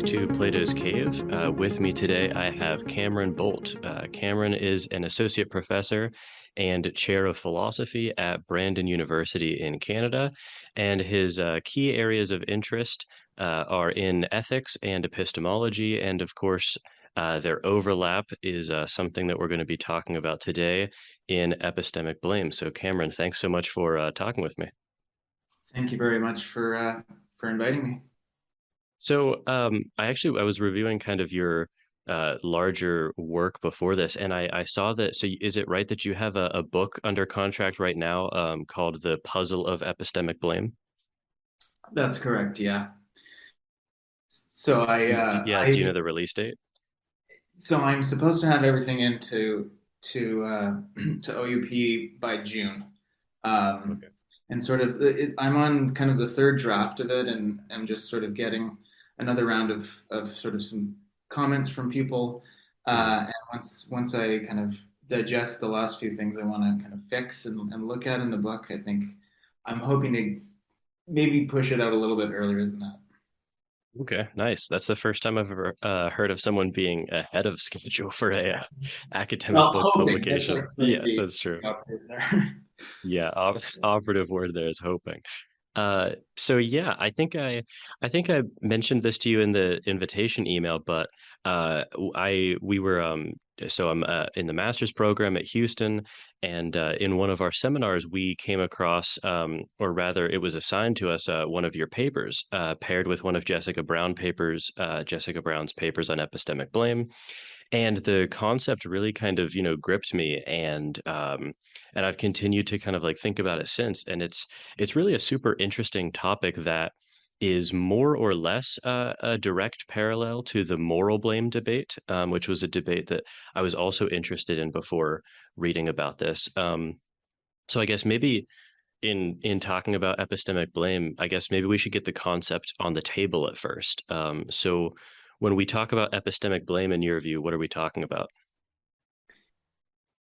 to Plato's Cave. With me today, I have Cameron Boult. Cameron is an associate professor and chair of philosophy at Brandon University in Canada, and his key areas of interest are in ethics and epistemology, and of course, their overlap is something that we're going to be talking about today in epistemic blame. So, Cameron, thanks so much for talking with me. Thank you very much for inviting me. So, I was reviewing kind of your larger work before this, and I saw that. So, is it right that you have a book under contract right now, called The Puzzle of Epistemic Blame? That's correct. Yeah. So Yeah, do you know the release date? I'm supposed to have everything into to OUP by June, um, Okay. and I'm on kind of the third draft of it, and I'm just sort of getting another round of sort of some comments from people. Mhm. And once I kind of digest the last few things I want to kind of fix and look at in the book, I think I'm hoping to maybe push it out a little bit earlier than that. Okay, nice. That's the first time I've ever heard of someone being ahead of schedule for a academic Well, book hoping publication. that's maybe Yeah, that's true. the operative there. Yeah, operative word there is hoping. So yeah, I think I mentioned this to you in the invitation email, but I we were so I'm in the master's program at Houston, and in one of our seminars we came across, or rather, it was assigned to us one of your papers, paired with one of Jessica Brown's papers on epistemic blame, and the concept really kind of gripped me, and I've continued to kind of like think about it since, and it's really a super interesting topic that is more or less a direct parallel to the moral blame debate, which was a debate that I was also interested in before reading about this. So I guess maybe in talking about epistemic blame, I guess maybe we should get the concept on the table at first. So when we talk about epistemic blame, in your view, what are we talking about?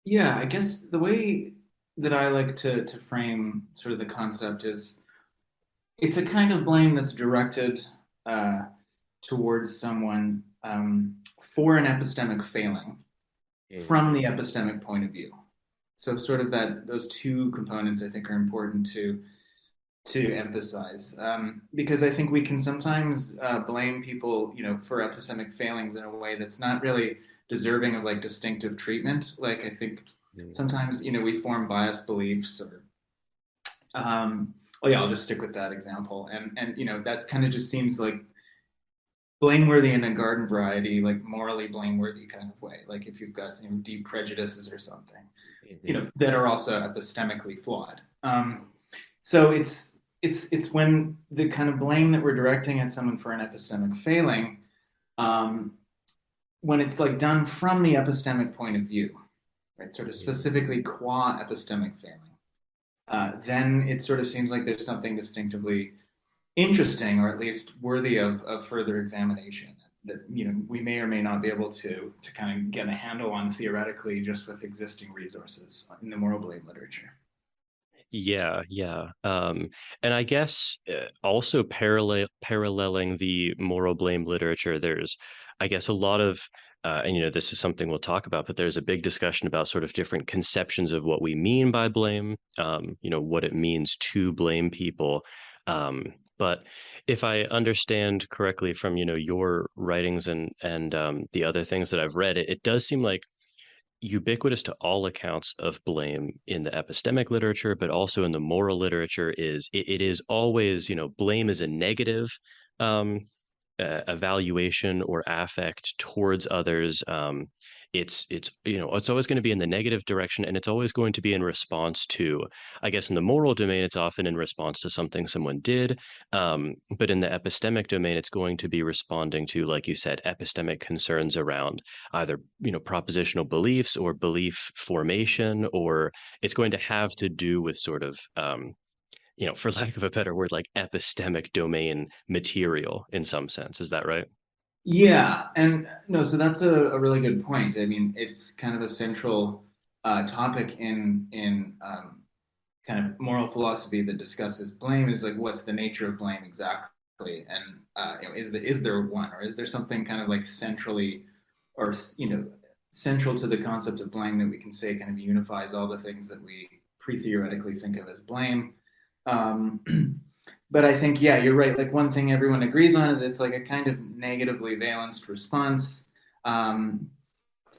Yeah, I guess the way that I like to frame sort of the concept is it's a kind of blame that's directed uh, towards someone for an epistemic failing Mm. from the epistemic point of view. So sort of that those two components I think are important to emphasize, because I think we can sometimes blame people, for epistemic failings in a way that's not really deserving of like distinctive treatment. Like I think Mm. sometimes, we form biased beliefs or, oh yeah, I'll just stick with that example, and that kind of just seems like blameworthy in a garden variety, like morally blameworthy kind of way. Like if you've got deep prejudices or something, Mhm. that are also epistemically flawed. So it's when the kind of blame that we're directing at someone for an epistemic failing, um, when it's like done from the epistemic point of view, right? Sort of Mhm. specifically qua epistemic failing. Then it sort of seems like there's something distinctively interesting, or at least worthy of further examination, that we may or may not be able to kind of get a handle on theoretically just with existing resources in the moral blame literature. Yeah, yeah. And I guess also paralleling the moral blame literature, there's, I guess, a lot of, and this is something we'll talk about, but there's a big discussion about sort of different conceptions of what we mean by blame, what it means to blame people. But if I understand correctly from, your writings and the other things that I've read, it does seem like ubiquitous to all accounts of blame in the epistemic literature, but also in the moral literature, it is always, blame is a negative um, evaluation or affect towards others. It's it's always going to be in the negative direction, and it's always going to be in response to, I guess, in the moral domain, it's often in response to something someone did. But in the epistemic domain, it's going to be responding to, like you said, epistemic concerns around either propositional beliefs or belief formation, or it's going to have to do with sort of for lack of a better word, like epistemic domain material in some sense. Is that right? Yeah, and no, so that's a really good point. I mean, it's kind of a central topic in kind of moral philosophy that discusses blame, is like what's the nature of blame exactly? and is there one, or is there something kind of like centrally, or central to the concept of blame that we can say kind of unifies all the things that we pre-theoretically think of as blame? Um, but I think, yeah, you're right. Like one thing everyone agrees on is it's like a kind of negatively valenced response. Um,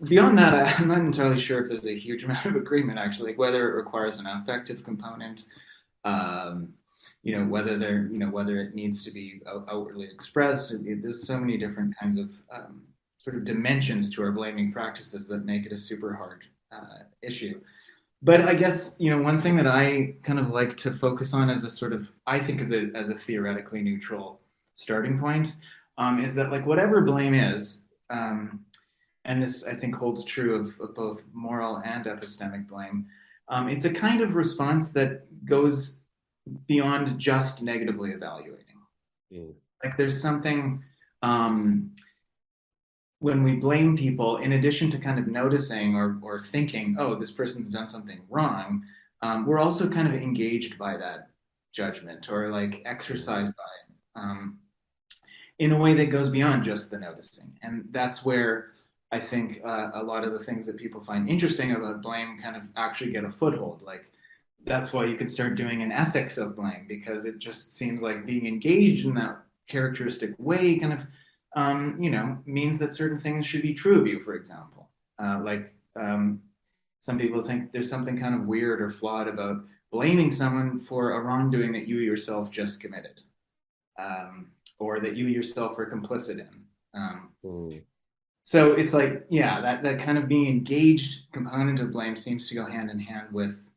Beyond that, I'm not entirely sure if there's a huge amount of agreement actually, like whether it requires an affective component, um, whether it needs to be outwardly expressed. There's so many different kinds of sort of dimensions to our blaming practices that make it a super hard issue. But I guess, one thing that I kind of like to focus on as a sort of, I think of it as a theoretically neutral starting point, is that like whatever blame is, and this I think holds true of both moral and epistemic blame, it's a kind of response that goes beyond just negatively evaluating. Mm. Like there's something um, when we blame people, in addition to kind of noticing or thinking, oh, this person's done something wrong, we're also kind of engaged by that judgment or like Mm. exercised by it in a way that goes beyond just the noticing. And that's where I think a lot of the things that people find interesting about blame kind of actually get a foothold. Like that's why you could start doing an ethics of blame because it just seems like being engaged in that characteristic way kind of means that certain things should be true of you, for example. Some people think there's something kind of weird or flawed about blaming someone for a wrongdoing that you yourself just committed, or that you yourself are complicit in. Mm. So it's like, yeah, that kind of being engaged component of blame seems to go hand in hand with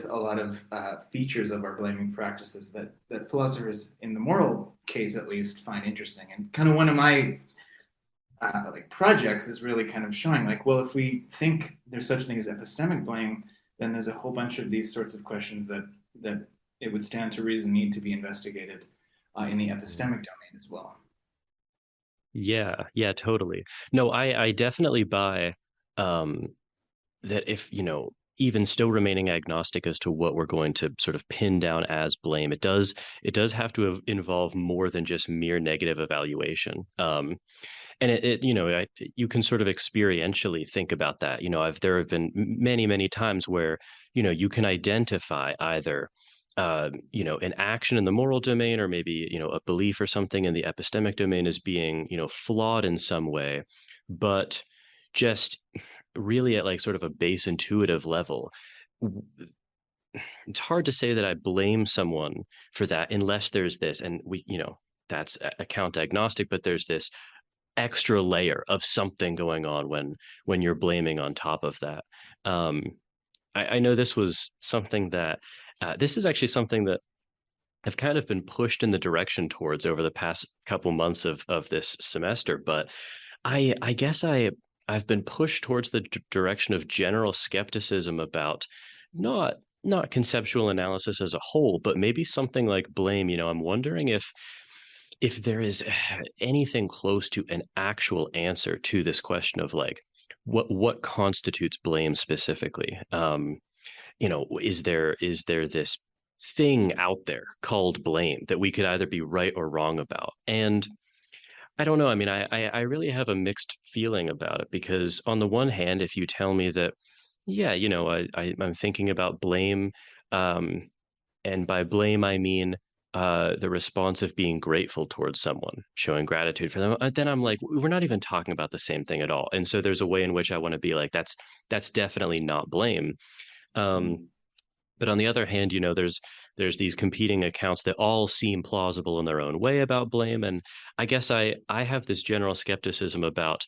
a lot of features of our blaming practices that philosophers, in the moral case at least, find interesting. And kind of one of my like projects is really kind of showing like, well, if we think there's such thing as epistemic blame, then there's a whole bunch of these sorts of questions that it would stand to reason need to be investigated in the epistemic domain as well. Yeah, yeah, totally. No, I definitely buy um that if, even still remaining agnostic as to what we're going to sort of pin down as blame, it does have to involve more than just mere negative evaluation. And you can sort of experientially think about that. There have been many, many times where, you can identify either, an action in the moral domain or maybe, a belief or something in the epistemic domain as being, flawed in some way, but just really at like sort of a base intuitive level. It's hard to say that I blame someone for that unless there's this, and that's account agnostic, but there's this extra layer of something going on when you're blaming on top of that. Um, I know this was something that this is actually something that I've kind of been pushed in the direction towards over the past couple months of this semester, but I guess I've been pushed towards the direction of general skepticism about not not conceptual analysis as a whole, but maybe something like blame. I'm wondering if there is anything close to an actual answer to this question of like what constitutes blame specifically. Is there this thing out there called blame that we could either be right or wrong about? And I don't know. I mean, I really have a mixed feeling about it because on the one hand, if you tell me that, yeah, I'm thinking about blame, um, and by blame I mean the response of being grateful towards someone, showing gratitude for them, then I'm like, we're not even talking about the same thing at all. And so there's a way in which I want to be like, that's definitely not blame. Um, but on the other hand, there's these competing accounts that all seem plausible in their own way about blame. And I guess I have this general skepticism about,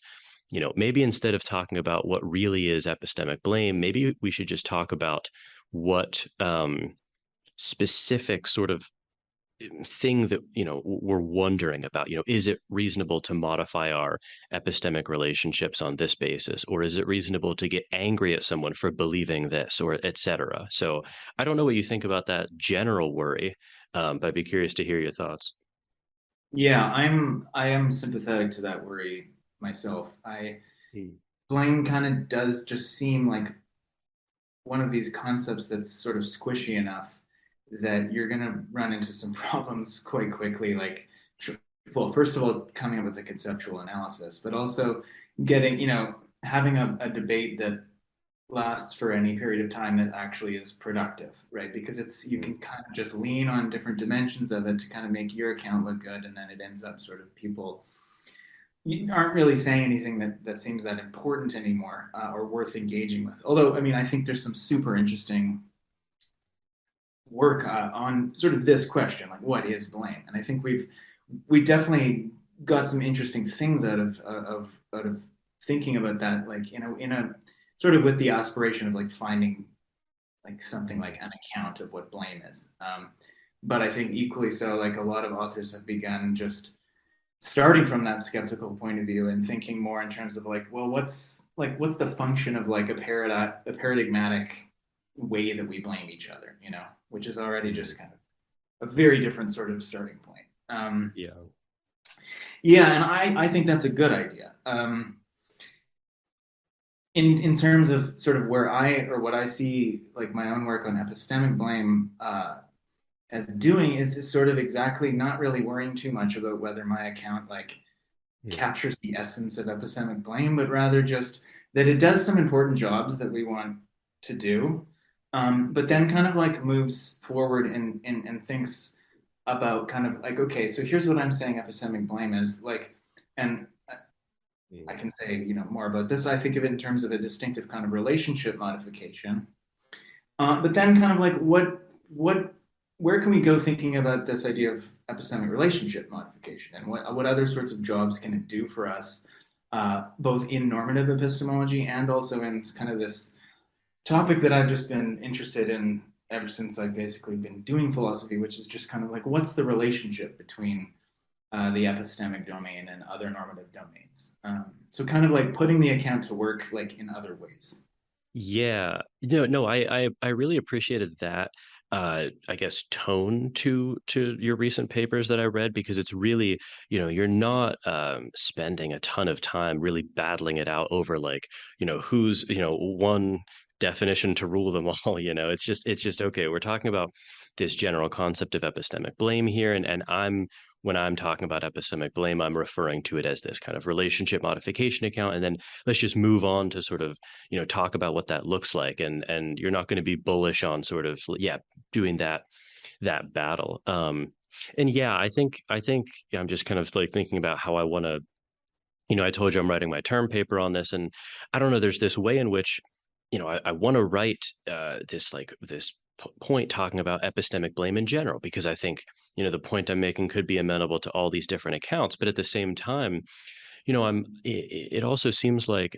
maybe instead of talking about what really is epistemic blame, maybe we should just talk about what specific sort of thing that we're wondering about. Is it reasonable to modify our epistemic relationships on this basis, or is it reasonable to get angry at someone for believing this, or etc.? So I don't know what you think about that general worry, but I'd be curious to hear your thoughts. Yeah, I am sympathetic to that worry myself. I Mm. Blame kind of does just seem like one of these concepts that's sort of squishy enough that you're gonna run into some problems quite quickly. Like well, first of all, coming up with a conceptual analysis, but also getting, having a debate that lasts for any period of time that actually is productive, right? Because you Mm. can kind of just lean on different dimensions of it to kind of make your account look good, and then it ends up sort of people aren't really saying anything that seems that important anymore, or worth engaging with. Although, I mean, I think there's some super interesting work on sort of this question, like what is blame? And I think we definitely got some interesting things out of thinking about that, like in a sort of with the aspiration of like finding like something like an account of what blame is. But I think equally so, like a lot of authors have begun just starting from that skeptical point of view and thinking more in terms of like, well, what's the function of like a paradigmatic way that we blame each other, which is already Mm. just kind of a very different sort of starting point. Yeah. Yeah, and I think that's a good idea. In terms of sort of where what I see like my own work on epistemic blame as doing is sort of exactly not really worrying too much about whether my account like Mm. captures the essence of epistemic blame, but rather just that it does some important jobs that we want to do, but then kind of like moves forward and thinks about kind of like, okay, so here's what I'm saying epistemic blame is like, and I Mm. can say, more about this. I think of it in terms of a distinctive kind of relationship modification. But then kind of like what where can we go thinking about this idea of epistemic relationship modification and what other sorts of jobs can it do for us, both in normative epistemology and also in kind of this topic that I've just been interested in ever since I've basically been doing philosophy, which is just kind of like what's the relationship between the epistemic domain and other normative domains. So kind of like putting the account to work like in other ways. Yeah. No, I really appreciated that I guess tone to your recent papers that I read because it's really, you're not spending a ton of time really battling it out over like, who's, one definition to rule them all, it's just okay, we're talking about this general concept of epistemic blame here and when I'm talking about epistemic blame, I'm referring to it as this kind of relationship modification account. And then let's just move on to sort of talk about what that looks like and you're not going to be bullish on sort of yeah doing that battle and yeah I think yeah, I'm just kind of like thinking about how I want to I told you I'm writing my term paper on this and I don't know there's this way in which I want to write this like this point talking about epistemic blame in general because I think the point I'm making could be amenable to all these different accounts but at the same time it also seems like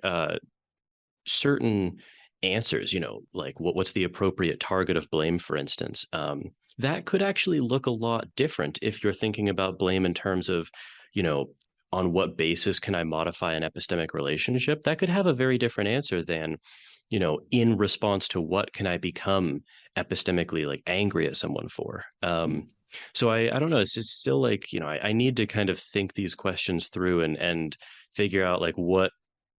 certain answers, like what's the appropriate target of blame, for instance, that could actually look a lot different if you're thinking about blame in terms of, you know, on what basis can I modify an epistemic relationship? That could have a very different answer than, in response to what can I become epistemically like angry at someone for? So I don't know. It's still like, I need to kind of think these questions through and figure out like what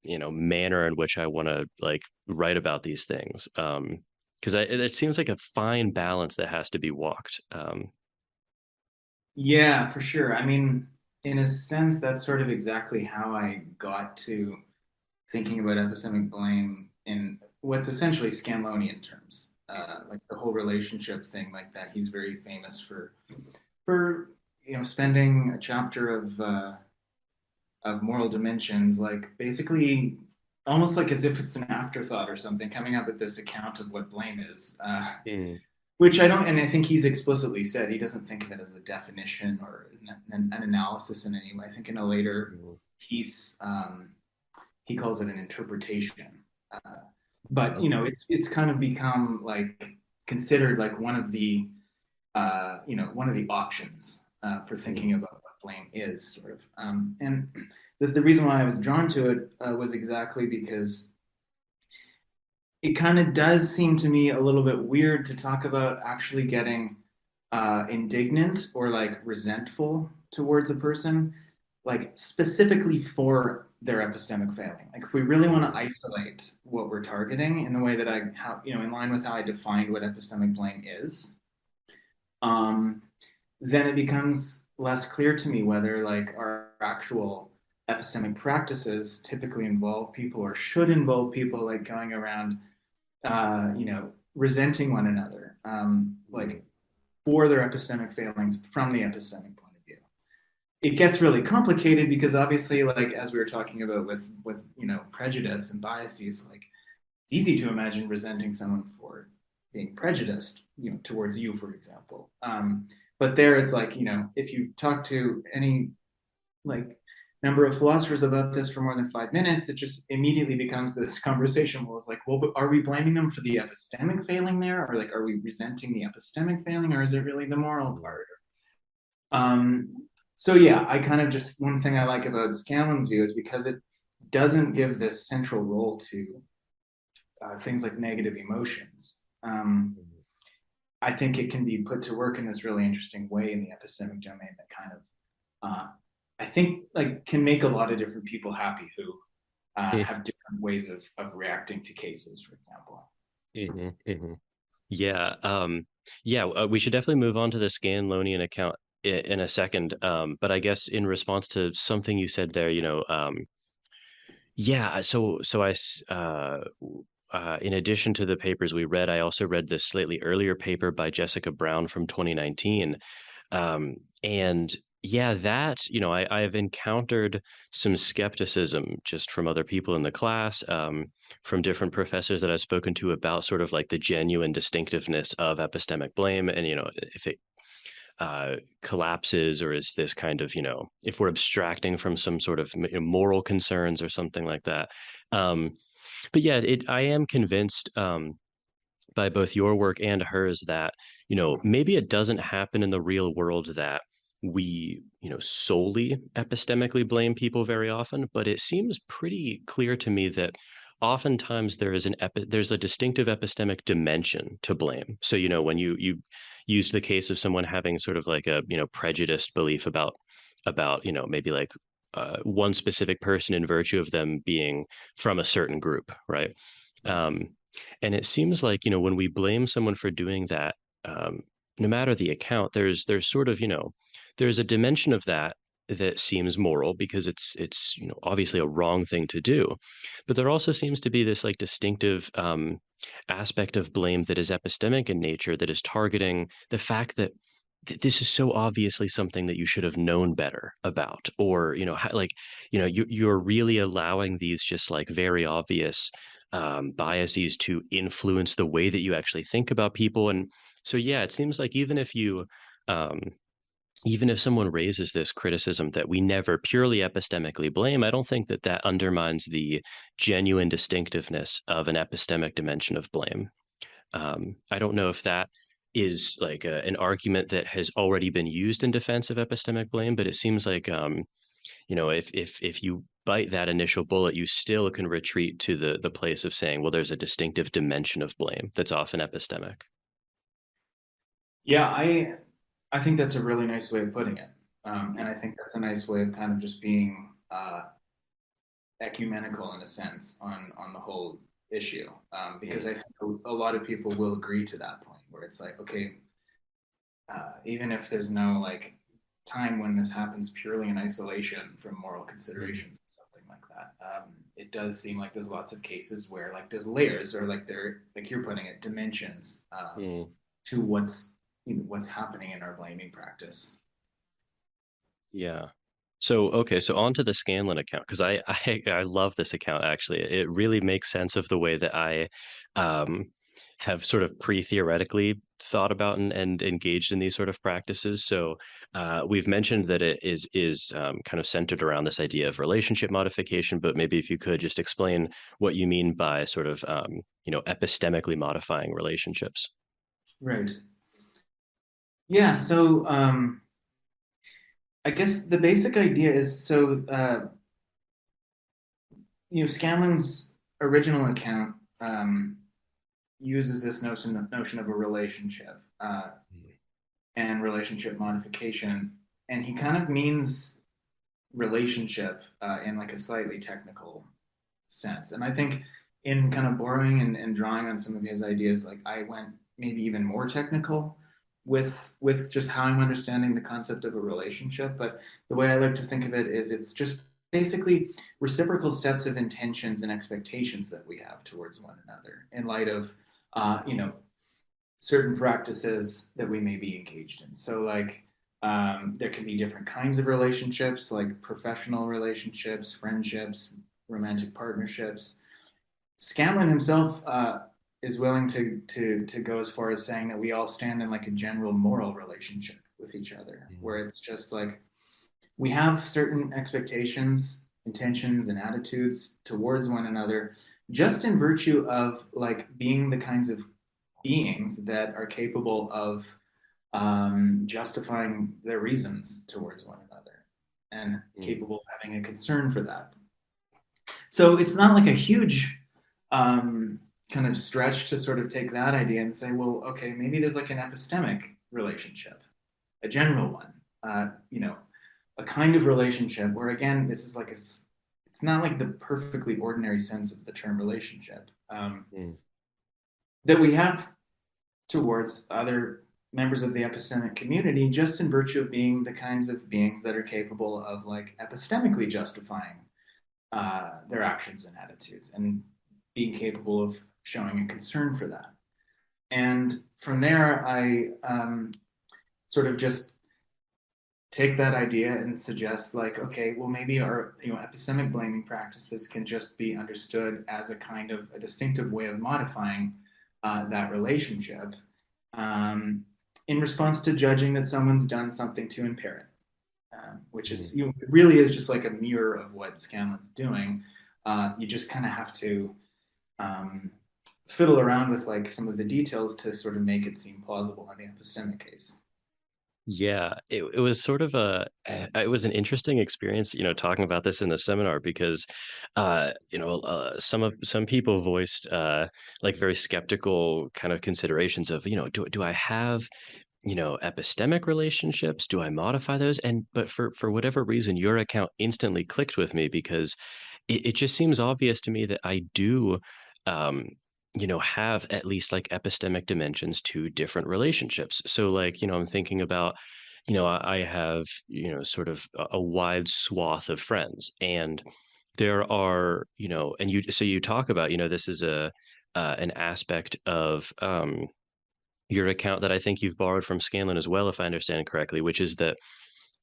manner in which I want to like write about these things because it seems like a fine balance that has to be walked Yeah, for sure. I mean, in a sense, that's sort of exactly how I got to thinking about epistemic blame in what's essentially Scanlonian terms, like the whole relationship thing, like that. He's very famous for spending a chapter of moral dimensions, like basically almost like as if it's an afterthought or something, coming up with this account of what blame is. Mm. Which I don't, and I think he's explicitly said he doesn't think of it as a definition or an analysis in any way. I think in a later Mm. piece, he calls it an interpretation. Uh, but Okay. it's kind of become like considered like one of the options for Mm. thinking about what blame is, sort of. And the reason why I was drawn to it was exactly because it kind of does seem to me a little bit weird to talk about actually getting indignant or like resentful towards a person, like specifically for their epistemic failing. Like if we really want to Mm. isolate what we're targeting in the way that in line with how I defined what epistemic blame is, um, then it becomes less clear to me whether like our actual epistemic practices typically involve people or should involve people like going around, resenting one another, Mm. like for their epistemic failings from the epistemic point of view. It gets really complicated because obviously, like as we were talking about with prejudice and biases, like it's easy to imagine resenting someone for being prejudiced, towards you, for example. But there, it's like if you talk to any like number of philosophers about this for more than 5 minutes, it just immediately becomes this conversation where it's like, well, but are we blaming them for the epistemic failing there, or like, are we resenting the epistemic failing, or is it really the moral Mm. part? So yeah, I kind of just one thing I like about Scanlon's view is because it doesn't give this central role to things like negative emotions. Mm. I think it can be put to work in this really interesting way in the epistemic domain that kind of, I think, like can make a lot of different people happy who have different ways of reacting to cases, for example. Mhm, mhm. Yeah, yeah, we should definitely move on to the Scanlonian account in a second. But I guess in response to something you said there, yeah, so in addition to the papers we read, I also read this slightly earlier paper by Jessica Brown from 2019. And yeah, I've encountered some skepticism just from other people in the class, from different professors that I've spoken to about sort of like the genuine distinctiveness of epistemic blame. And, if it collapses, or is this kind of, if we're abstracting from some sort of moral concerns or something like that. Um, but yeah, I am convinced, by both your work and hers, that maybe it doesn't happen in the real world that we solely epistemically blame people very often, but it seems pretty clear to me that oftentimes there's a distinctive epistemic dimension to blame. So when you use the case of someone having sort of like a prejudiced belief about maybe like one specific person in virtue of them being from a certain group, right? Right. um, and it seems like, when we blame someone for doing that, um, no matter the account, there's sort of, there's a dimension of that that seems moral because it's obviously a wrong thing to do. But there also seems to be this like distinctive aspect of blame that is epistemic in nature, that is targeting the fact that this is so obviously something that you should have known better about, or like you're really allowing these just like very obvious biases to influence the way that you actually think about people. And so yeah, it seems like um, even if someone raises this criticism that we never purely epistemically blame, I don't think that that undermines the genuine distinctiveness of an epistemic dimension of blame. I don't know if that is like an argument that has already been used in defense of epistemic blame, but it seems like, if you bite that initial bullet, you still can retreat to the place of saying, well, there's a distinctive dimension of blame that's often epistemic. Yeah, I think that's a really nice way of putting it, and I think that's a nice way of kind of just being ecumenical in a sense on the whole issue, because Mm. I think a lot of people will agree to that point where it's like, okay, even if there's no like time when this happens purely in isolation from moral Mm. considerations or something like that, it does seem like there's lots of cases where like there's layers or like there like you're putting it dimensions Mm. to what's happening in our blaming practice. Yeah. So okay, so on to the Scanlon account, because I love this account actually. It really makes sense of the way that I um have sort of pre-theoretically thought about and engaged in these sort of practices. So we've mentioned that it is kind of centered around this idea of relationship modification, but maybe if you could just explain what you mean by sort of epistemically modifying relationships. Right. Yeah. So I guess the basic idea is so Scanlon's original account uses this notion of a relationship and relationship modification, and he kind of means relationship in like a slightly technical sense. And I think in kind of borrowing and drawing on some of his ideas, like I went maybe even more technical with just how I'm understanding the concept of a relationship. But the way I like to think of it is it's just basically reciprocal sets of intentions and expectations that we have towards one another in light of you know, certain practices that we may be engaged in. So like there can be different kinds of relationships, like professional relationships, friendships, romantic partnerships. Scanlon himself is willing to go as far as saying that we all stand in like a general moral relationship with each other, where it's just like we have certain expectations, intentions, and attitudes towards one another, just in virtue of like being the kinds of beings that are capable of justifying their reasons towards one another and Mm. capable of having a concern for that. So it's not like a huge kind of stretch to sort of take that idea and say, well, okay, maybe there's like an epistemic relationship, a general one, you know, a kind of relationship where, again, this is like it's not like the perfectly ordinary sense of the term relationship Mm. that we have towards other members of the epistemic community just in virtue of being the kinds of beings that are capable of like epistemically justifying their actions and attitudes and being capable of showing a concern for that. And from there, I sort of just take that idea and suggest like, okay, well, maybe our epistemic blaming practices can just be understood as a kind of a distinctive way of modifying that relationship um, in response to judging that someone's done something to impair it, which is it really is just like a mirror of what Scanlon's doing. You just kind of have to um, fiddle around with like some of the details to sort of make it seem plausible in the epistemic case. Yeah, it was sort of it was an interesting experience, talking about this in the seminar because, some people voiced like very skeptical kind of considerations of, do I have, epistemic relationships? Do I modify those? But for whatever reason, your account instantly clicked with me because it just seems obvious to me that I do, um, have at least like epistemic dimensions to different relationships. So, like, I'm thinking about, I have, sort of a wide swath of friends, and there are, and so you talk about, this is an aspect of your account that I think you've borrowed from Scanlon as well, if I understand correctly, which is that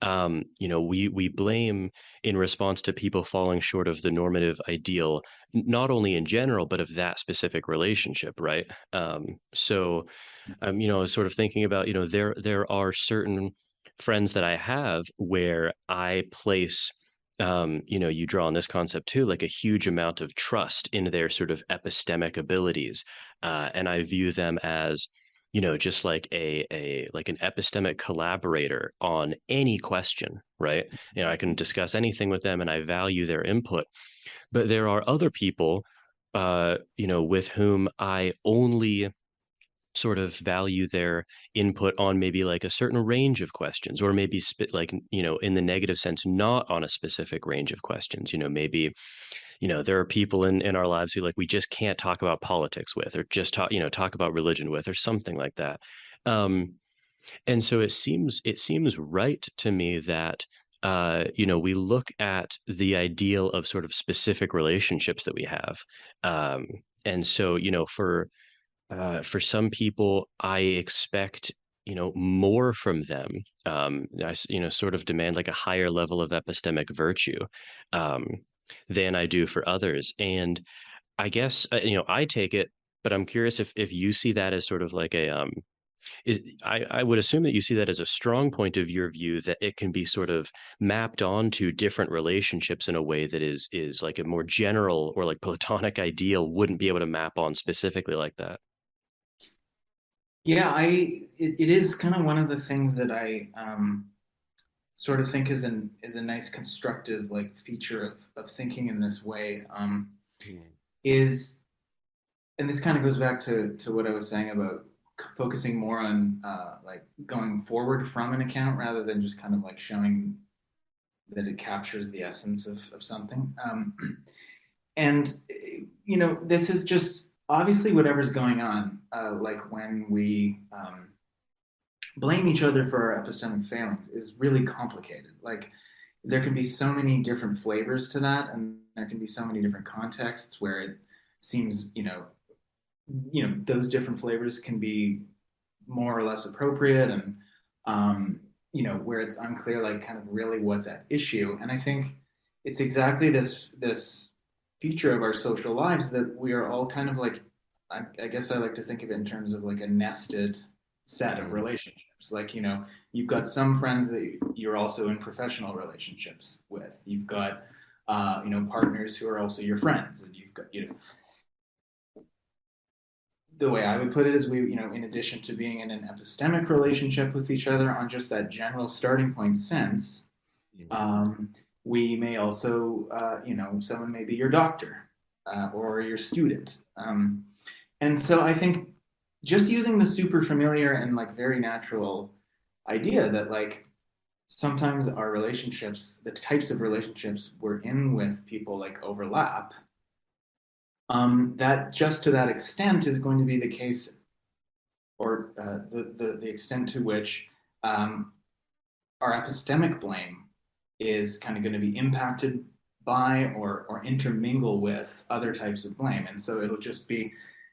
we blame in response to people falling short of the normative ideal, not only in general, but of that specific relationship, right? So I was sort of thinking about, there are certain friends that I have where I place, you draw on this concept too, like a huge amount of trust in their sort of epistemic abilities, and I view them as, just like a like an epistemic collaborator on any question, right? I can discuss anything with them, and I value their input. But there are other people, with whom I only sort of value their input on maybe like a certain range of questions, or maybe like, in the negative sense, not on a specific range of questions. Maybe, there are people in our lives who, like, we just can't talk about politics with, or just talk about religion with, or something like that. Um and so it seems right to me that we look at the ideal of sort of specific relationships that we have. um and so, for some people, I expect, more from them. Sort of demand like a higher level of epistemic virtue, um, than I do for others. And I guess, I take it, but I'm curious if you see that as sort of like I would assume that you see that as a strong point of your view, that it can be sort of mapped onto different relationships in a way that is like a more general or like platonic ideal wouldn't be able to map on specifically like that. Yeah, it is kind of one of the things that I sort of think is a nice constructive like feature of thinking in this way is and this kind of goes back to what I was saying about focusing more on like going forward from an account rather than just kind of like showing that it captures the essence of something. And this is just obviously whatever's going on, like when we blame each other for our epistemic failings is really complicated. Like there can be so many different flavors to that, and there can be so many different contexts where it seems, those different flavors can be more or less appropriate, and where it's unclear, like kind of really what's at issue. And I think it's exactly this feature of our social lives that we are all kind of like, I guess I like to think of it in terms of like a nested set of Mm. relationships. Like, you've got some friends that you're also in professional relationships with. You've got, partners who are also your friends, and you've got, the way I would put it is we, in addition to being in an epistemic relationship with each other on just that general starting point sense, Mm. um, we may also, someone may be your doctor or your student. And so I think just using the super familiar and like very natural idea that like sometimes our relationships, the types of relationships we're in with people like overlap, that just to that extent is going to be the case, or the extent to which um, our epistemic blame is kind of going to be impacted by or intermingle with other types of blame. And so it'll just be,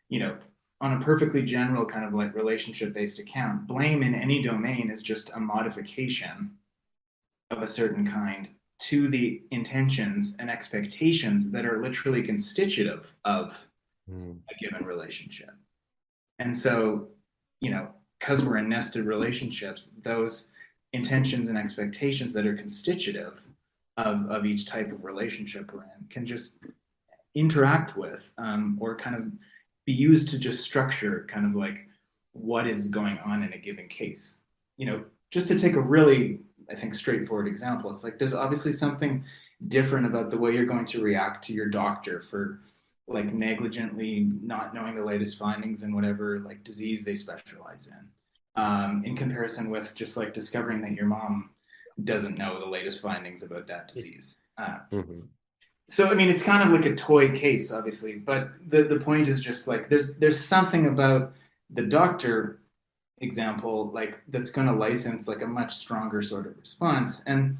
you know, on a perfectly general kind of like relationship based account, blame in any domain is just a modification of a certain kind to the intentions and expectations that are literally constitutive of Mm. a given relationship. And so, because we're in nested relationships, those intentions and expectations that are constitutive of each type of relationship we're in can just interact with, or kind of be used to just structure kind of like what is going on in a given case. Just to take a really, I think, straightforward example, it's like there's obviously something different about the way you're going to react to your doctor for like negligently not knowing the latest findings in whatever like disease they specialize in comparison with just like discovering that your mom doesn't know the latest findings about that disease. Mhm. So I mean, it's kind of like a toy case, obviously, but the point is just like there's something about the doctor example like that's going to license like a much stronger sort of response. And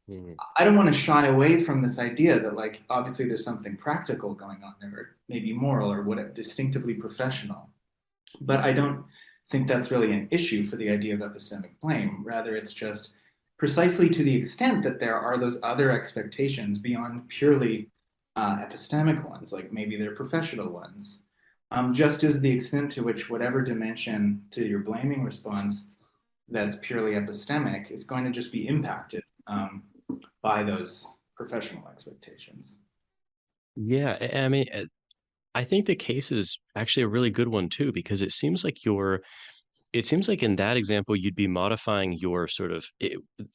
Mhm. I don't want to shy away from this idea that like obviously there's something practical going on there, or maybe moral or what distinctively professional. But I don't think that's really an issue for the idea of epistemic blame. Rather, it's just precisely to the extent that there are those other expectations beyond purely epistemic ones, like maybe they're professional ones. Just as the extent to which whatever dimension to your blaming response that's purely epistemic is going to just be impacted by those professional expectations. Yeah, I mean, I think the case is actually a really good one too, because it seems like in that example, you'd be modifying your sort of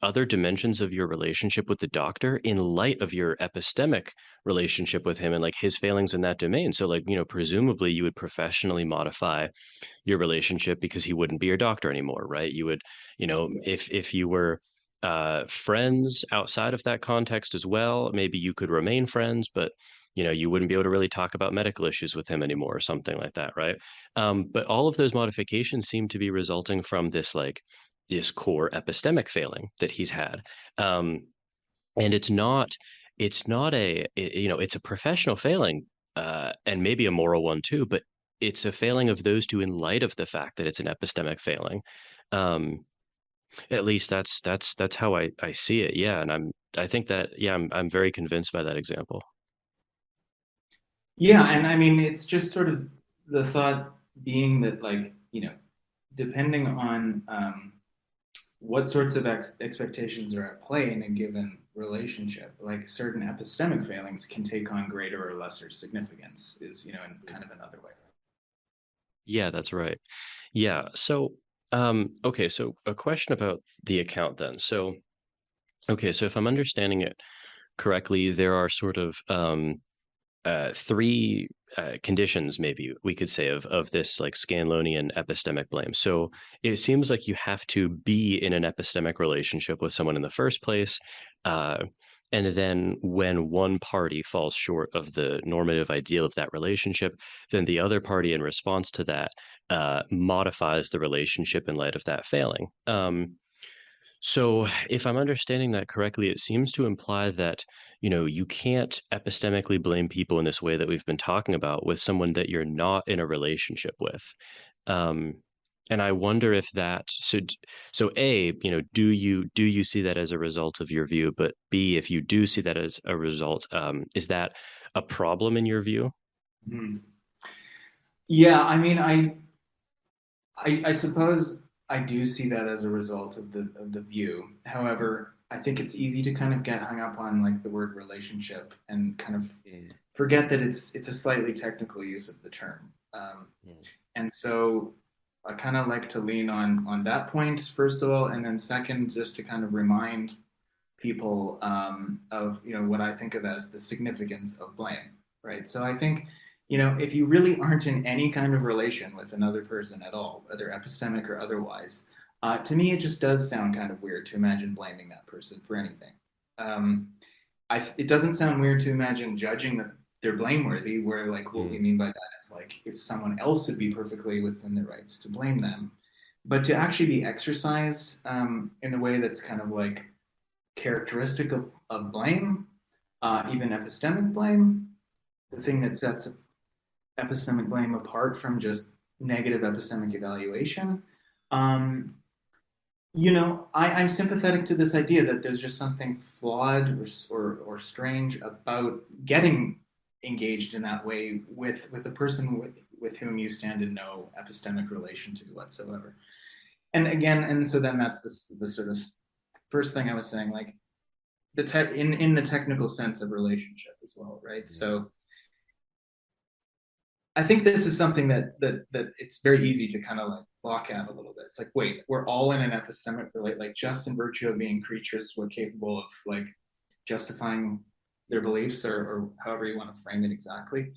other dimensions of your relationship with the doctor in light of your epistemic relationship with him and like his failings in that domain. So, like, presumably you would professionally modify your relationship because he wouldn't be your doctor anymore, right? You would, if you were friends outside of that context as well, maybe you could remain friends, but you wouldn't be able to really talk about medical issues with him anymore or something like that, right? But all of those modifications seem to be resulting from this core epistemic failing that he's had. And it's not it's a professional failing, and maybe a moral one too, but it's a failing of those two in light of the fact that it's an epistemic failing. um at least that's how I see it. Yeah, and I think that, yeah, I'm very convinced by that example. Yeah, and I mean, it's just sort of the thought being that, like, depending on what sorts of expectations are at play in a given relationship, like certain epistemic failings can take on greater or lesser significance, is, in kind of another way. Yeah, that's right. Yeah, so okay, so a question about the account then. So okay, so if I'm understanding it correctly, there are sort of three conditions, maybe we could say, of this like Scanlonian epistemic blame. So it seems like you have to be in an epistemic relationship with someone in the first place. Uh, and then when one party falls short of the normative ideal of that relationship, then the other party, in response to that, modifies the relationship in light of that failing. So if I'm understanding that correctly, it seems to imply that, you can't epistemically blame people in this way that we've been talking about with someone that you're not in a relationship with. Um, and I wonder if so A, do you see that as a result of your view? But B, if you do see that as a result, is that a problem in your view? Hmm. Yeah, I mean, I suppose I do see that as a result of the view. However, I think it's easy to kind of get hung up on like the word relationship and kind of Mm, forget that it's a slightly technical use of the term. mm, And so I kind of like to lean on that point first of all, and then second, just to kind of remind people of what I think of as the significance of blame, right? So I think if you really aren't in any kind of relation with another person at all, whether epistemic or otherwise, to me it just does sound kind of weird to imagine blaming that person for anything. Um, it doesn't sound weird to imagine judging that they're blameworthy, where like what we mm, mean by that is like if someone else would be perfectly within their rights to blame them, but to actually be exercised in a way that's kind of like characteristic of blame, even epistemic blame, the thing that sets epistemic blame apart from just negative epistemic evaluation. Um, I'm sympathetic to this idea that there's just something flawed or strange about getting engaged in that way with a person with whom you stand in no epistemic relation to whatsoever. And again, and so then that's the sort of first thing I was saying, like the tech in the technical sense of relationship as well, right? mm, So I think this is something that it's very easy to kind of like block out a little bit. It's like, wait, we're all in an epistemic relate, like just in virtue of being creatures, we're capable of like justifying their beliefs or however you want to frame it exactly.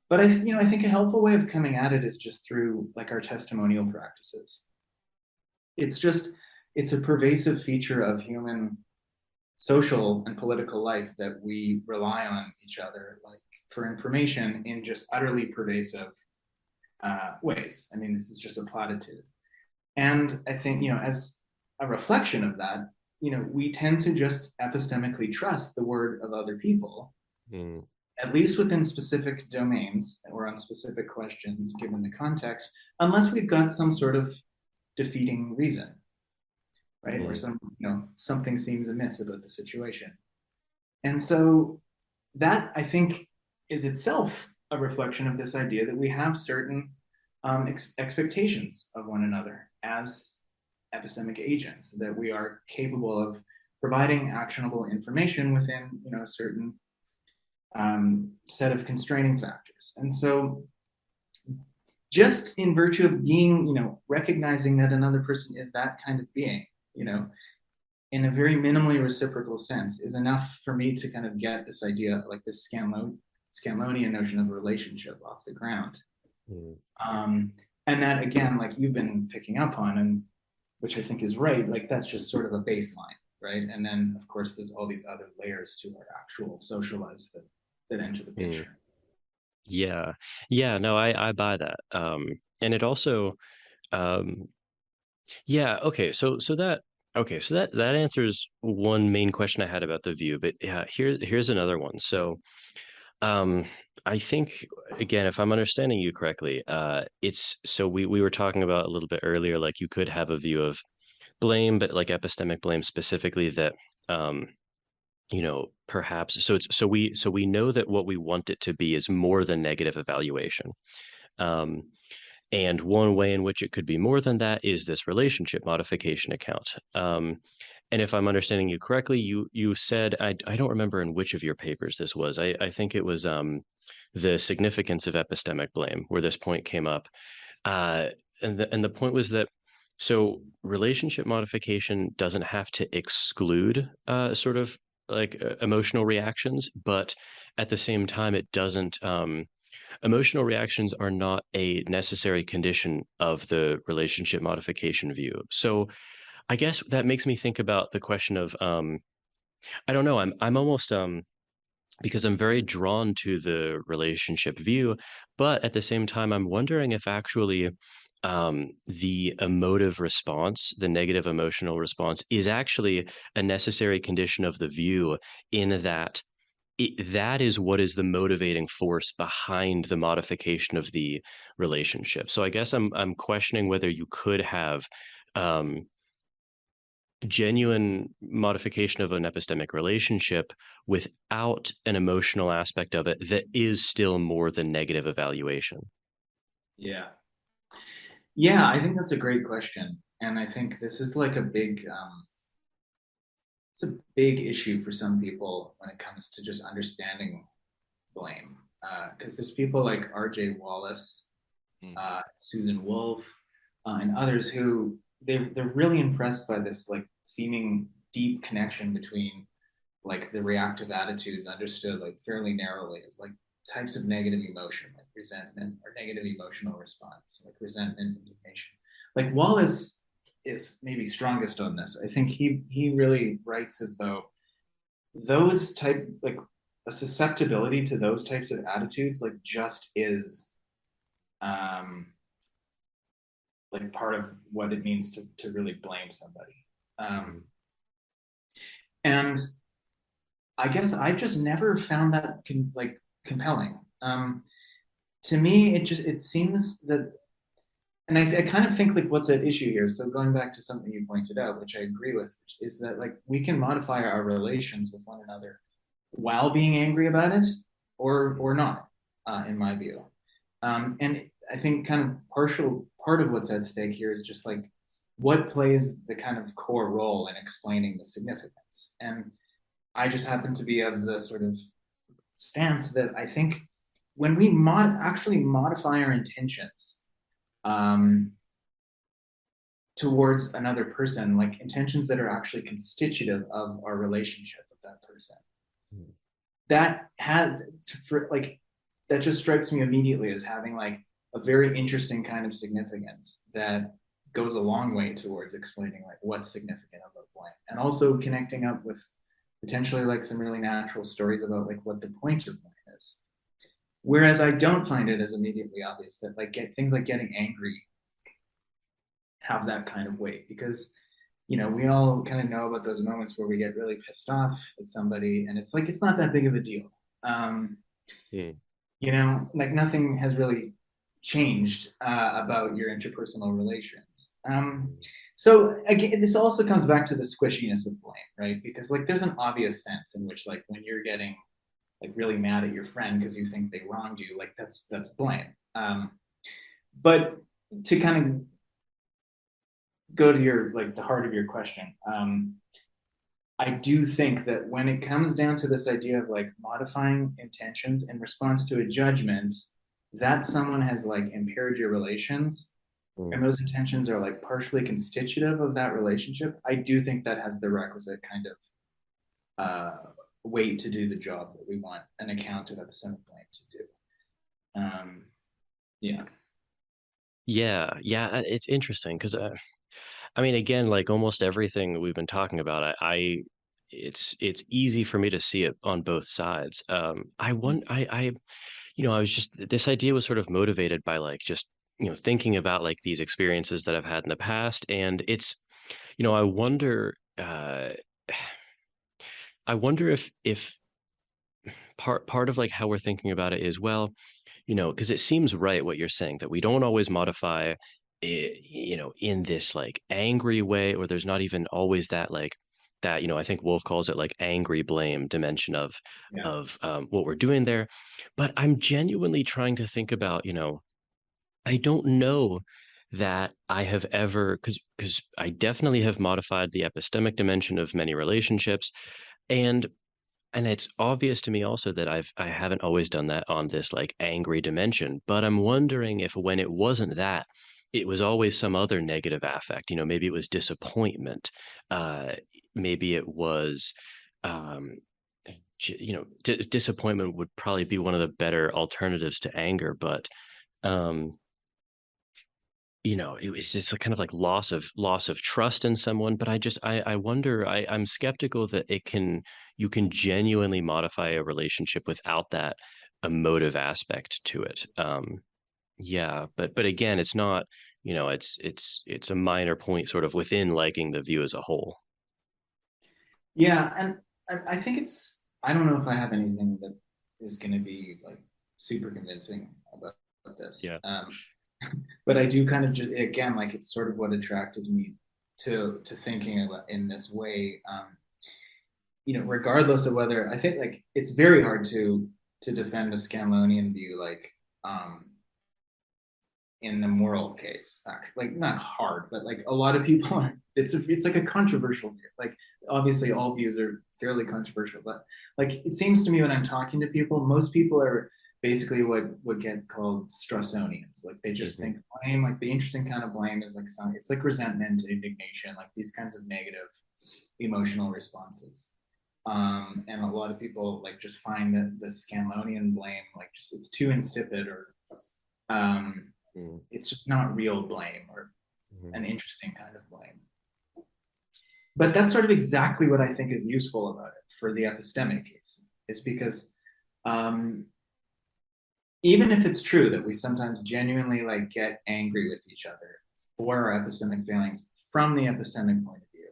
But I think a helpful way of coming at it is just through like our testimonial practices. It's just it's a pervasive feature of human social and political life that we rely on each other like for information in just utterly pervasive ways. I mean, this is just a platitude. And I think, as a reflection of that, we tend to just epistemically trust the word of other people, mm, at least within specific domains or on specific questions given the context, unless we've got some sort of defeating reason, right? Or mm, something seems amiss about the situation. And so that I think is itself a reflection of this idea that we have certain expectations of one another as epistemic agents, that we are capable of providing actionable information within a certain set of constraining factors. And so just in virtue of being, recognizing that another person is that kind of being, in a very minimally reciprocal sense is enough for me to kind of get this idea, like this Scanlonian notion of relationship off the ground. mm. Um, and that, again, like you've been picking up on, and which I think is right, like that's just sort of a baseline, right? And then, of course, there's all these other layers to our actual social lives that enter the Mm. picture. Yeah. Yeah, no, I buy that. And it also, um, yeah, okay, so that answers one main question I had about the view, but yeah, here's another one. So, um, I think again, if I'm understanding you correctly, it's so we were talking about a little bit earlier, like you could have a view of blame, but like epistemic blame specifically that, um, perhaps so we know that what we want it to be is more than negative evaluation. Um, and one way in which it could be more than that is this relationship modification account. And if I'm understanding you correctly, you said I don't remember in which of your papers this was. I think it was the significance of epistemic blame where this point came up. Uh, and the point was that so relationship modification doesn't have to exclude sort of like emotional reactions, but at the same time, it doesn't. Emotional reactions are not a necessary condition of the relationship modification view. So I guess that makes me think about the question of I don't know. I'm almost because I'm very drawn to the relationship view, but at the same time, I'm wondering if actually the emotive response, the negative emotional response, is actually a necessary condition of the view, in that that is what is the motivating force behind the modification of the relationship. So I guess I'm questioning whether you could have um, genuine modification of an epistemic relationship without an emotional aspect of it that is still more than negative evaluation. Yeah. Yeah, I think that's a great question. And I think this is like a big it's a big issue for some people when it comes to just understanding blame. Because there's people like R.J. Wallace, Mm. Susan Wolf, and others who they're really impressed by this like seeming deep connection between like the reactive attitudes understood like fairly narrowly as like types of negative emotion, like resentment or negative emotional response, like resentment, indignation. Like Wallace is maybe strongest on this. I think he really writes as though those type like a susceptibility to those types of attitudes like just is um like part of what it means to really blame somebody. Mm. And I guess I've just never found that like compelling. To me, it seems that, and I kind of think like what's at issue here. So going back to something you pointed out, which I agree with, is that like we can modify our relations with one another while being angry about it, or not, in my view. And I think kind of partial part of what's at stake here is just like what plays the kind of core role in explaining the significance. And I just happen to be of the sort of stance that I think when we actually modify our intentions um, towards another person, like intentions that are actually constitutive of our relationship with that person, Mm. that had for like that just strikes me immediately as having like a very interesting kind of significance that goes a long way towards explaining like what's significant about blank and also connecting up with potentially like some really natural stories about like what the point of blank is. Whereas I don't find it as immediately obvious that like things like getting angry have that kind of weight because we all kind of know about those moments where we get really pissed off at somebody and it's like it's not that big of a deal. um, Mm. like nothing has really changed about your interpersonal relations. So again, this also comes back to the squishiness of blame, right? Because like there's an obvious sense in which like when you're getting like really mad at your friend because you think they wronged you, like that's blame. But to kind of go to your like the heart of your question, I do think that when it comes down to this idea of like modifying intentions in response to a judgment that someone has like impaired your relations Mm. and those intentions are like partially constitutive of that relationship, I do think that has the requisite kind of uh, weight to do the job that we want an account of epistemic blame to do. Yeah. Yeah, yeah, it's interesting because I mean, again, like almost everything that we've been talking about, it's easy for me to see it on both sides. I want, I was just this idea was sort of motivated by like just thinking about like these experiences that I've had in the past, and I wonder, I wonder if part of like how we're thinking about it is, well, because it seems right what you're saying, that we don't always modify it, in this like angry way, or there's not even always that like that, I think Wolf calls it like angry blame dimension of Yeah. what we're doing there. But I'm genuinely trying to think about, I don't know that I have ever, because I definitely have modified the epistemic dimension of many relationships, and it's obvious to me also that I haven't always done that on this like angry dimension, but I'm wondering if when it wasn't that, it was always some other negative affect. Maybe it was disappointment. Uh, Maybe it was, um, disappointment would probably be one of the better alternatives to anger, but um, it was just a kind of like loss of trust in someone. But I wonder, I'm skeptical that you can genuinely modify a relationship without that emotive aspect to it. Yeah, but again, it's not. it's a minor point sort of within liking the view as a whole. Yeah, and I think I don't know if I have anything that is going to be like super convincing about this. Yeah. But I do kind of just, again, like it's sort of what attracted me to thinking about in this way. Regardless of whether I think like it's very hard to defend a Scamlonian view, like um, in the moral case, actually, like not hard, but like a lot of people are, it's like a controversial view. Like obviously all views are fairly controversial, but like it seems to me when I'm talking to people, most people are basically what would get called Straussonians. Like they just Hmm. think blame, like the interesting kind of blame is like it's like resentment, indignation, like these kinds of negative emotional responses. And a lot of people like just find that the Scamlonian blame, like just it's too insipid or um, it's just not real blame or Hmm. an interesting kind of blame. But that's sort of exactly what I think is useful about it for the epistemic case, is because um, even if it's true that we sometimes genuinely like get angry with each other for our epistemic failings from the epistemic point of view,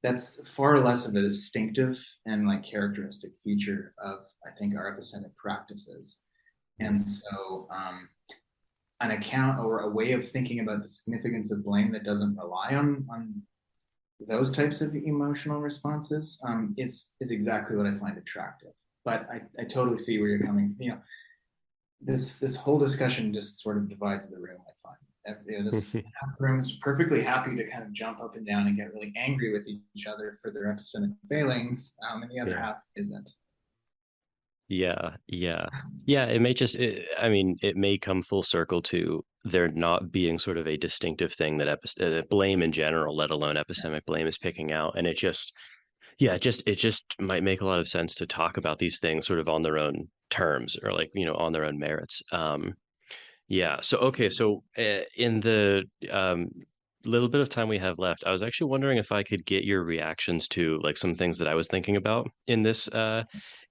that's far less of a distinctive and like characteristic feature of I think our epistemic practices. And so an account or a way of thinking about the significance of blame that doesn't rely on those types of emotional responses is exactly what I find attractive. But I totally see where you're coming. This whole discussion just sort of divides the room. I find this half the room is perfectly happy to kind of jump up and down and get really angry with each other for their epistemic failings, and the other Yeah. half isn't. Yeah, yeah. Yeah, it may I mean, it may come full circle to there not being sort of a distinctive thing that blame in general, let alone epistemic blame, is picking out. And yeah, it just might make a lot of sense to talk about these things sort of on their own terms or like, on their own merits. Yeah. So, okay. So, in the little bit of time we have left, I was actually wondering if I could get your reactions to like some things that I was thinking about in this,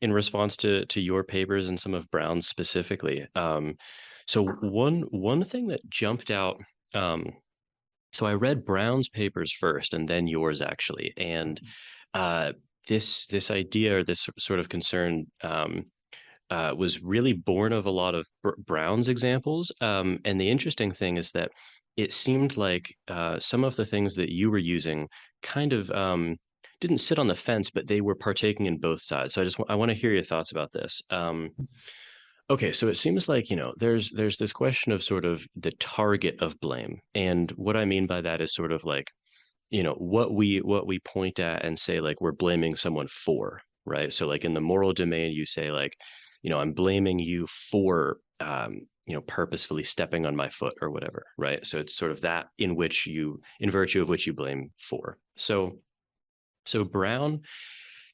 in response to your papers and some of Brown's specifically. So one thing that jumped out. Um, so I read Brown's papers first, and then yours actually, and uh, this idea or this sort of concern. Was really born of a lot of Brown's examples. And the interesting thing is that it seemed like some of the things that you were using kind of didn't sit on the fence, but they were partaking in both sides. So I want to hear your thoughts about this. Okay, so it seems like, there's this question of sort of the target of blame. And what I mean by that is sort of like, what we point at and say like we're blaming someone for, right? So like in the moral domain you say like, I'm blaming you for purposefully stepping on my foot or whatever, right? So it's sort of that in virtue of which you blame for. So Brown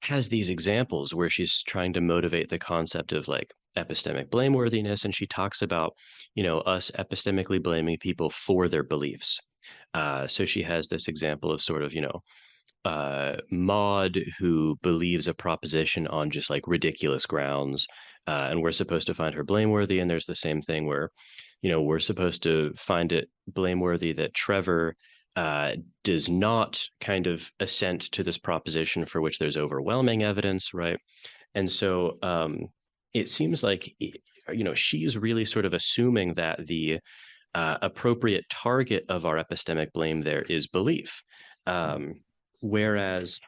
has these examples where she's trying to motivate the concept of like epistemic blameworthiness, and she talks about us epistemically blaming people for their beliefs. So she has this example of sort of, Maud who believes a proposition on just like ridiculous grounds, and we're supposed to find her blameworthy. And there's the same thing where, we're supposed to find it blameworthy that Trevor does not kind of assent to this proposition for which there's overwhelming evidence, right? And so it seems like, she's really sort of assuming that the appropriate target of our epistemic blame there is belief. Um, Whereas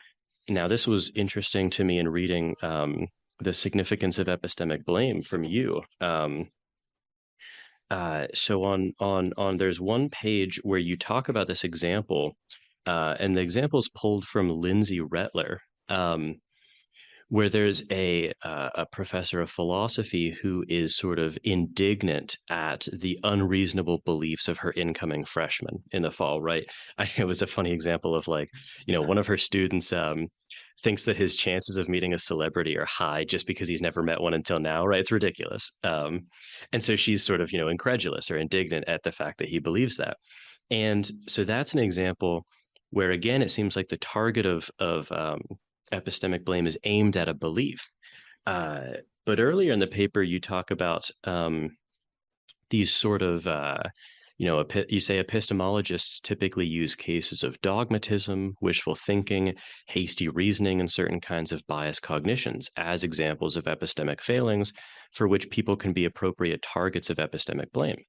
now this was interesting to me in reading the significance of epistemic blame from you. So on there's one page where you talk about this example, and the example is pulled from Lindsay Rettler. Um, where there's a professor of philosophy who is sort of indignant at the unreasonable beliefs of her incoming freshman in the fall, right? I think it was a funny example of like, one of her students thinks that his chances of meeting a celebrity are high just because he's never met one until now, right? It's ridiculous. And so she's sort of, incredulous or indignant at the fact that he believes that. And so that's an example where, again, it seems like the target of epistemic blame is aimed at a belief. Uh, but earlier in the paper, you talk about these sort of, you say epistemologists typically use cases of dogmatism, wishful thinking, hasty reasoning, and certain kinds of biased cognitions as examples of epistemic failings for which people can be appropriate targets of epistemic blame.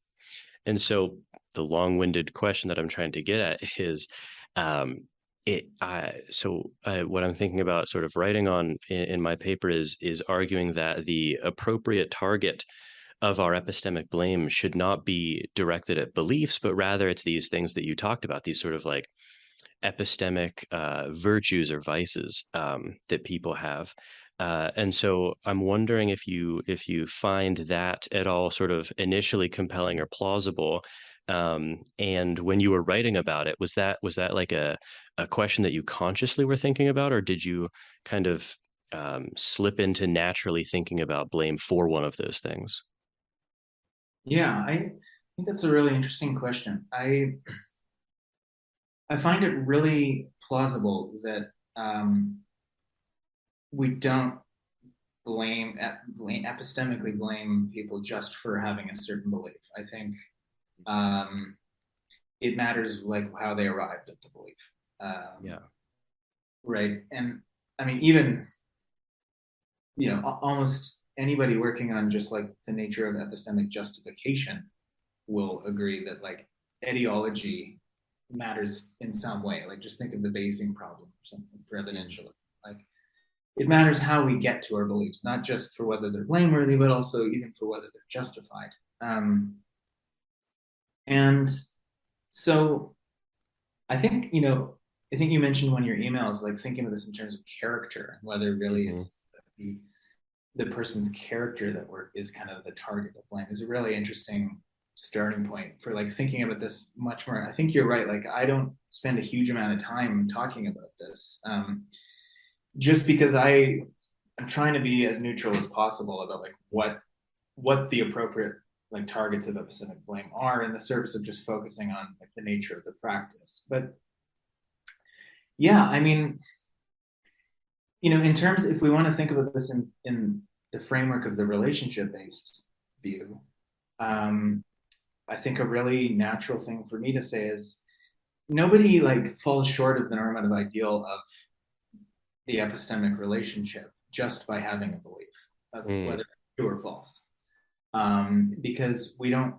And so the long-winded question that I'm trying to get at is, um, what I'm thinking about sort of writing on in my paper is arguing that the appropriate target of our epistemic blame should not be directed at beliefs, but rather it's these things that you talked about, these sort of like epistemic virtues or vices that people have. And so I'm wondering if you find that at all sort of initially compelling or plausible. And when you were writing about it, was that like a question that you consciously were thinking about, or did you kind of slip into naturally thinking about blame for one of those things? Yeah, I think that's a really interesting question. I find it really plausible that we don't epistemically blame people just for having a certain belief. I think um, it matters like how they arrived at the belief, Yeah. right? And I mean, even almost anybody working on just like the nature of epistemic justification will agree that like etiology matters in some way. Like just think of the basing problem or something for Mm. evidentialism. Like it matters how we get to our beliefs, not just for whether they're blameworthy, but also even for whether they're justified. And so I think, I think you mentioned one of your emails, like thinking of this in terms of character, whether really Hmm. it's the person's character is kind of the target of blame is a really interesting starting point for like thinking about this much more. I think you're right. Like I don't spend a huge amount of time talking about this, just because I'm trying to be as neutral as possible about like what the appropriate like targets of epistemic blame are in the service of just focusing on like the nature of the practice. But yeah, I mean, in terms, if we want to think about this in the framework of the relationship based view, um, I think a really natural thing for me to say is nobody like falls short of the normative ideal of the epistemic relationship just by having a belief of Mm. whether it's true or false. Because we don't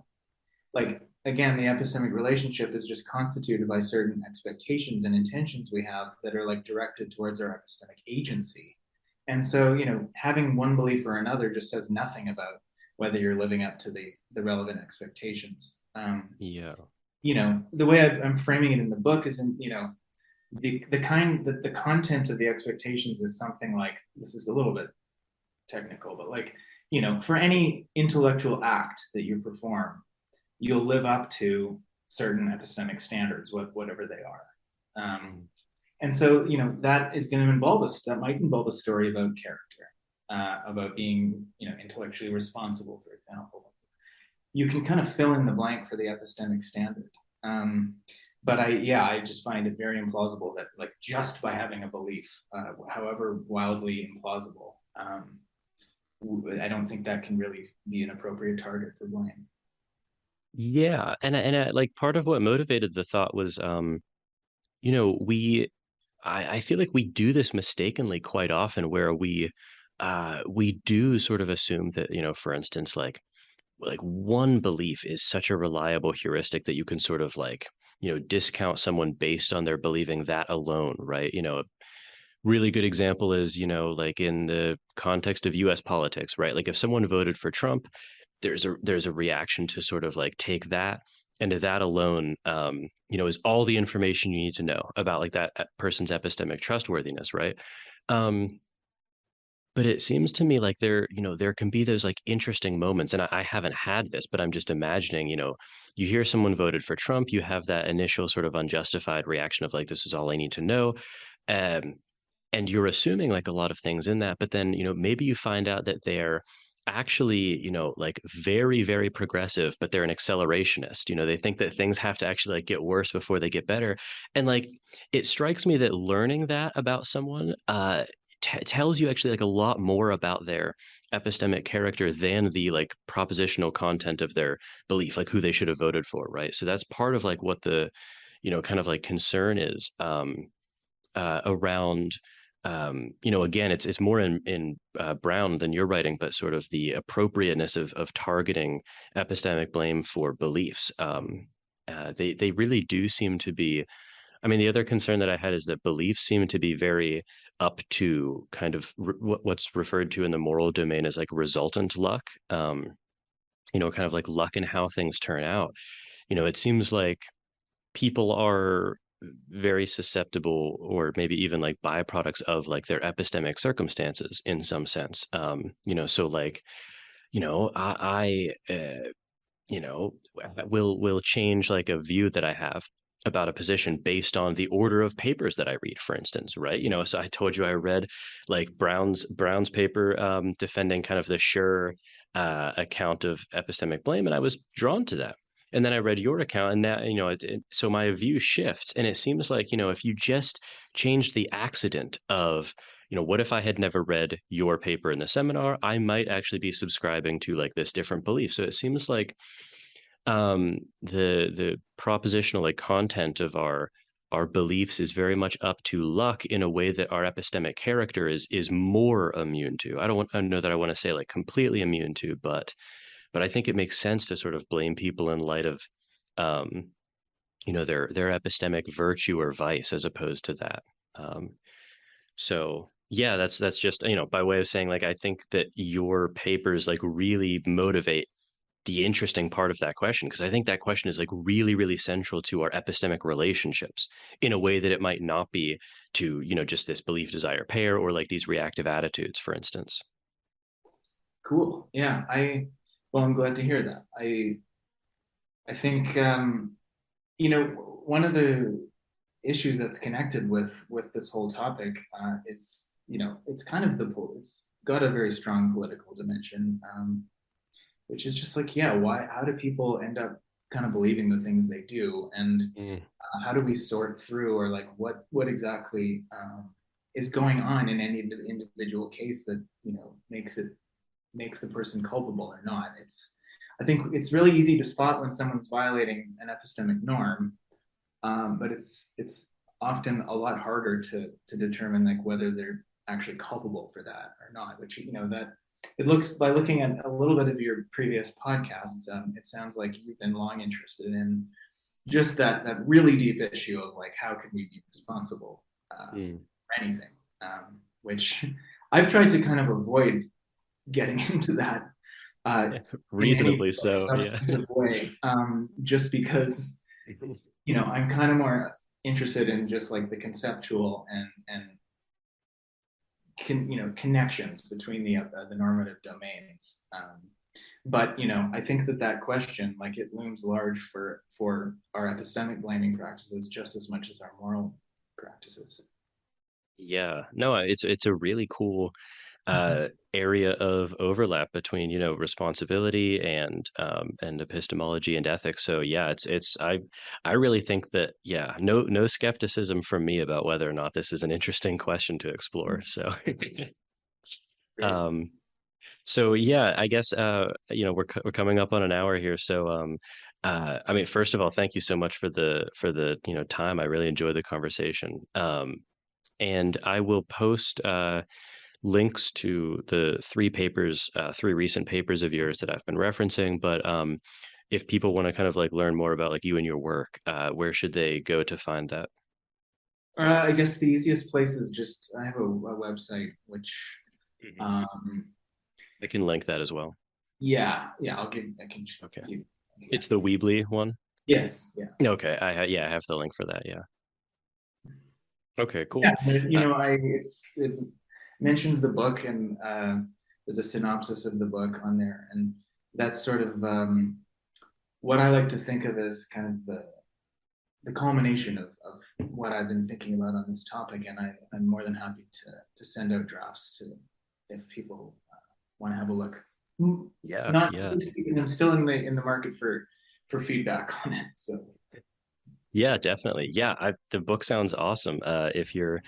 like again the epistemic relationship is just constituted by certain expectations and intentions we have that are like directed towards our epistemic agency, and so having one belief or another just says nothing about whether you're living up to the relevant expectations. Yeah. The way I'm framing it in the book is in the kind that the content of the expectations is something like this is a little bit technical, but like for any intellectual act that you perform you'll live up to certain epistemic standards, whatever they are. Mm. And so, that is going to that might involve a story about character, about being, intellectually responsible, for example. You can kind of fill in the blank for the epistemic standard. Um, but I just find it very implausible that, like, just by having a belief, however wildly implausible, I don't think that can really be an appropriate target for blame. Yeah, like part of what motivated the thought was, you know, we I feel like we do this mistakenly quite often where we do sort of assume that, for instance, like one belief is such a reliable heuristic that you can sort of like, discount someone based on their believing that alone, right? A really good example is, like in the context of US politics, right? Like if someone voted for Trump, there's a reaction to sort of like take that, and to that alone is all the information you need to know about like that person's epistemic trustworthiness, right? um but it seems to me like there can be those like interesting moments, and I haven't had this, but I'm just imagining, you hear someone voted for Trump, you have that initial sort of unjustified reaction of like, this is all I need to know. um and you're assuming like a lot of things in that, but then maybe you find out that they're actually like very very progressive, but they're an accelerationist. They think that things have to actually like get worse before they get better. And like, it strikes me that learning that about someone tells you actually like a lot more about their epistemic character than the like propositional content of their belief, like who they should have voted for, right? So that's part of like what the, kind of like concern is around. Again, it's more in Brown than you're writing, but sort of the appropriateness of targeting epistemic blame for beliefs. They really do seem to be. I mean, the other concern that I had is that beliefs seem to be very up to kind of what's referred to in the moral domain as like resultant luck. Kind of like luck in how things turn out. It seems like people are very susceptible or maybe even like byproducts of like their epistemic circumstances in some sense. So like, I you know, will change like a view that I have about a position based on the order of papers that I read, for instance, right? So I told you I read like Brown's paper defending kind of the sure account of epistemic blame, and I was drawn to that. And then I read your account, and now so my view shifts, and it seems like if you just change the accident of what if I had never read your paper in the seminar, I might actually be subscribing to like this different belief. So it seems like the propositional like content of our beliefs is very much up to luck in a way that our epistemic character is more immune to. I don't know that I want to say like completely immune to, but I think it makes sense to sort of blame people in light of um, their epistemic virtue or vice as opposed to that. Um, so yeah, that's just by way of saying like I think that your papers like really motivate the interesting part of that question because I think that question is like really, really central to our epistemic relationships in a way that it might not be to, just this belief desire pair or like these reactive attitudes, for instance. Cool. Yeah. Well, I'm glad to hear that. I think, one of the issues that's connected with this whole topic is, it's kind of it's got a very strong political dimension, which is just like, yeah, how do people end up kind of believing the things they do? And Mm, how do we sort through, or like what exactly is going on in any individual case that, makes the person culpable or not? I think it's really easy to spot when someone's violating an epistemic norm, but it's often a lot harder to determine like whether they're actually culpable for that or not. Which that it looks by looking at a little bit of your previous podcasts, it sounds like you've been long interested in just that really deep issue of like how can we be responsible mm. for anything, which I've tried to kind of avoid getting into that uh, in any Reasonably like, so, yeah. substantive way, just because I'm kind of more interested in just like the conceptual and connections between the normative domains. But I think that question, like, it looms large for our epistemic blaming practices just as much as our moral practices. Yeah, no, it's a really cool area of overlap between responsibility and epistemology and ethics. So yeah, it's I really think that yeah, no skepticism from me about whether or not this is an interesting question to explore. So Great. um so yeah, I guess we're coming up on an hour here. So I mean, first of all, thank you so much for the time. I really enjoyed the conversation. And I will post links to the three recent papers of yours that I've been referencing. But if people want to kind of like learn more about like you and your work, where should they go to find that? I guess the easiest place is just I have a website which Mhm. um, I can link that as well. yeah, I can Okay. give, yeah. It's the Weebly one. Yes, yeah. Okay. I have the link for that. Yeah. Okay, Yeah, cool. Uh, it mentions the book, and there's a synopsis of the book on there, and that's sort of what I like to think of as kind of the culmination of what I've been thinking about on this topic, and I'm more than happy to send out drafts to if people want to have a look. yeah, Not yeah. least because I'm still in the market for feedback on it. So Yeah, definitely. Yeah, the book sounds awesome. If your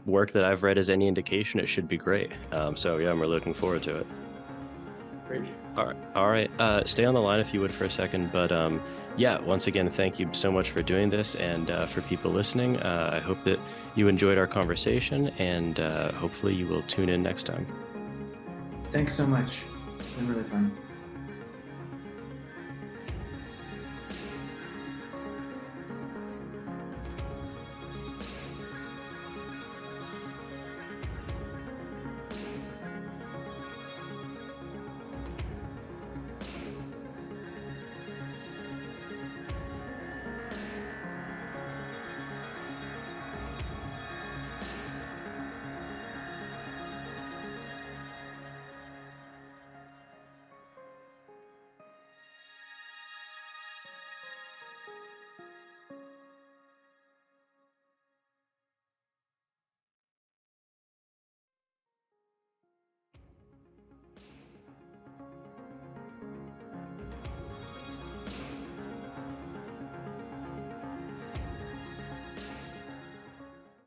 work that I've read is any indication, it should be great. So yeah, I'm really looking forward to it. Great. All right. Stay on the line if you would for a second. But yeah, once again, thank you so much for doing this, and for people listening, I hope that you enjoyed our conversation, and hopefully you will tune in next time. Thanks so much. It's been really fun.